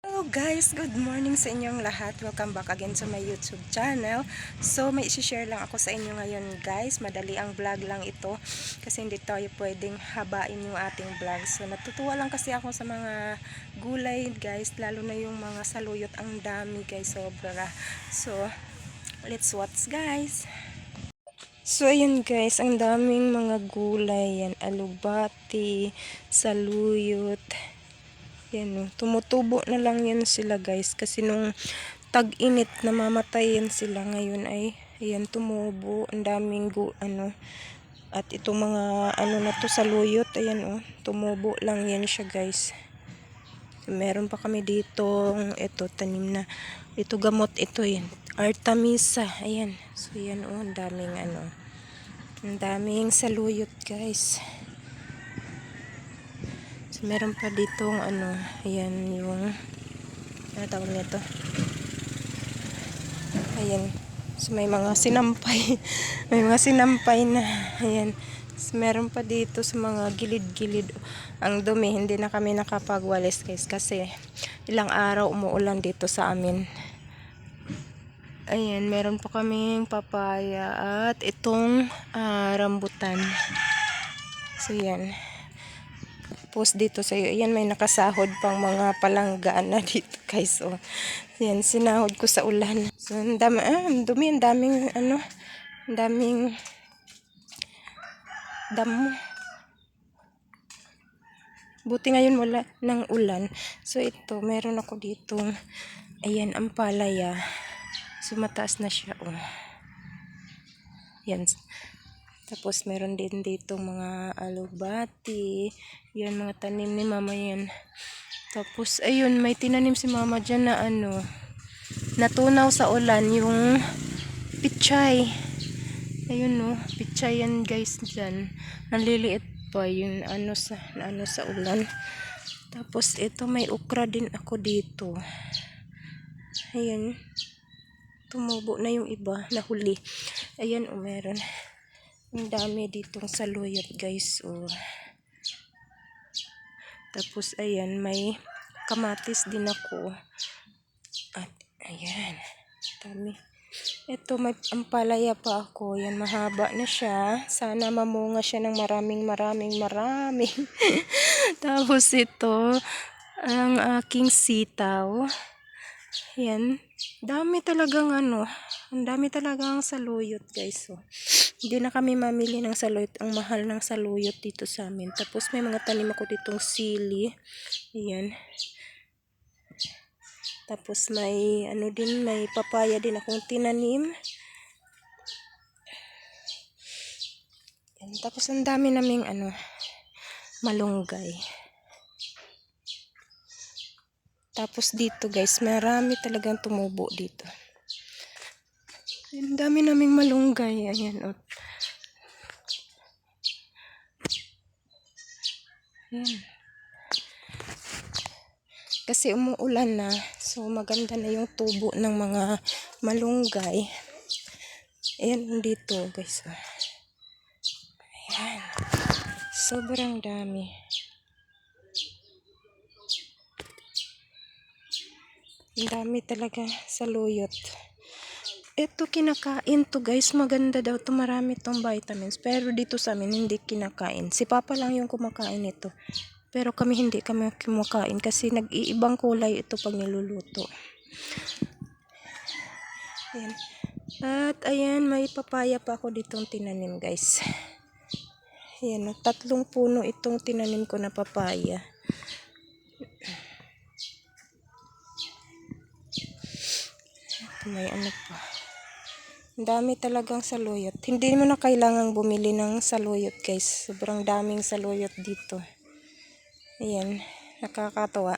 Hello guys, good morning sa inyong lahat. Welcome back again sa my YouTube channel. So may isi-share lang ako sa inyo ngayon guys. Madali ang vlog lang ito kasi hindi tayo pwedeng habain yung ating vlog. So natutuwa lang kasi ako sa mga gulay guys, lalo na yung mga saluyot, ang dami guys, sobra. So let's watch guys. So ayun guys, ang daming mga gulay yan, alubati, saluyot. Yan, tumutubo na lang yan sila guys kasi nung tag-init namamatay yan sila. Ngayon ay ayan, tumubo, ang daming at itong mga na to, saluyot, ayan tumubo lang yan siya guys. Meron pa kami dito ito tanim na ito, gamot ito, yan Artemisa, ayan. So yan ang daming ang daming saluyot guys. Meron pa ditong ayan yung tawag nito. Ayan. So may mga sinampay. May mga sinampay na. Ayan. So, meron pa dito sa mga gilid-gilid. Ang dumi, hindi na kami nakapagwalis guys kasi ilang araw umuulan dito sa amin. Ayan, meron pa kaming papaya at itong rambutan. So yan. Post dito sa iyo. Ayan, may nakasahod pang mga palanggaan na dito guys. So, yan, sinahod ko sa ulan. So, ang dami, ang dumi, ang daming, ang daming damo. Buti ngayon wala ng ulan. So, ito, meron ako dito. Ayan, ang palaya. So, mataas na siya, Yan. Tapos meron din dito mga alubati. Yan, mga tanim ni mama yan. Tapos ayun, may tinanim si mama dyan na natunaw sa ulan, yung pichay. Ayun pichay yan guys dyan. Naliliit pa yun sa ulan. Tapos ito, may okra din ako dito. Ayan. Tumubo na yung iba, nahuli. Ayan meron. Ang dami ditong saluyot guys. Tapos ayan, may kamatis din ako. At ayan, dami. Ito, may ampalaya pa ako. Yan, mahaba na siya. Sana mamunga siya ng maraming. Tapos ito, ang aking sitaw. Yan, dami talagang ang dami talagang saluyot guys. Hindi na kami mamili ng saluyot. Ang mahal ng saluyot dito sa amin. Tapos may mga tanim ako ditong sili. Ayan. Tapos may may papaya din akong tinanim. Ayan. Tapos ang dami naming malunggay. Tapos dito guys, marami talagang tumubo dito. Ang dami naming malunggay. Ayan Ayan. Kasi umuulan na, so maganda na yung tubo ng mga malunggay. Ayan dito guys. Ayan. Sobrang dami. Ang dami talaga saluyot. Ito kinakain to guys, maganda daw to, marami tong vitamins. Pero dito sa amin hindi kinakain. Si Papa lang yung kumakain ito. Pero kami hindi kami kumakain kasi nag-iibang kulay ito pag niluluto. Ayan. At ayan, may papaya pa ako ditong tinanim guys. Ayan, 3 puno itong tinanim ko na papaya. May pa. Ang dami talagang saluyot. Hindi mo na kailangang bumili ng saluyot guys. Sobrang daming saluyot dito. Ayan, nakakatawa.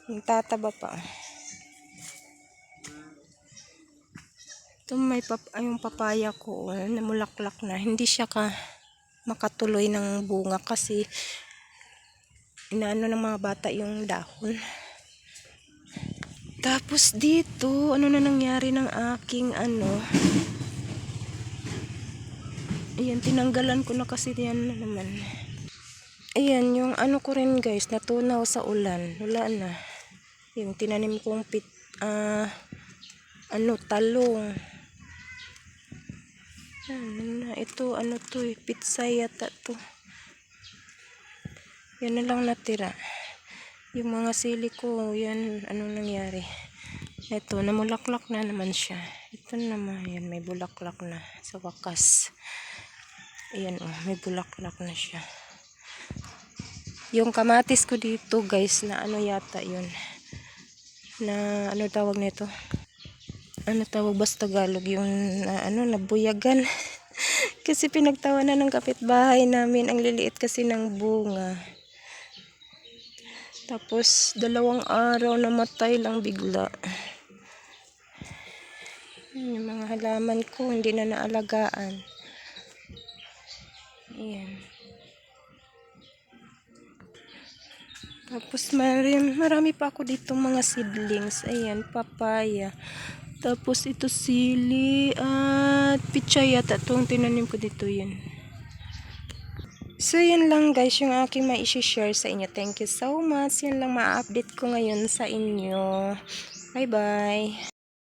Ang tataba pa. Ito may yung papaya ko, namulaklak na. Hindi siya makatuloy ng bunga kasi inaano ng mga bata yung dahon. Tapos dito, ano na nangyari ng aking ayan, tinanggalan ko na kasi yan naman. Ayan, yung ano ko rin guys, natunaw sa ulan. Wala na. Yung tinanim kong talong. Ano na, ito, ano to eh, pizza yata to. Yan na lang natira. Yung mga sili ko, yan, anong nangyari? Ito, namulaklak na naman siya. Ito naman, yan, may bulaklak na sa wakas. Ayan, oh, may bulaklak na siya. Yung kamatis ko dito, guys, na ano yata yun. Na, ano tawag nito? Ano tawag ba sa Tagalog? Yung, nabuyagan. Kasi pinagtawanan ng kapitbahay namin. Ang liliit kasi ng bunga. Tapos, 2 araw namatay lang bigla. Yung mga halaman ko, hindi na naalagaan. Ayan. Tapos, marami pa ako dito mga seedlings. Ayan, papaya. Tapos, ito sili at pichay yata. Itong tinanim ko dito yan. So, yan lang guys yung aking ma-share sa inyo. Thank you so much. Yan lang ma-update ko ngayon sa inyo. Bye-bye.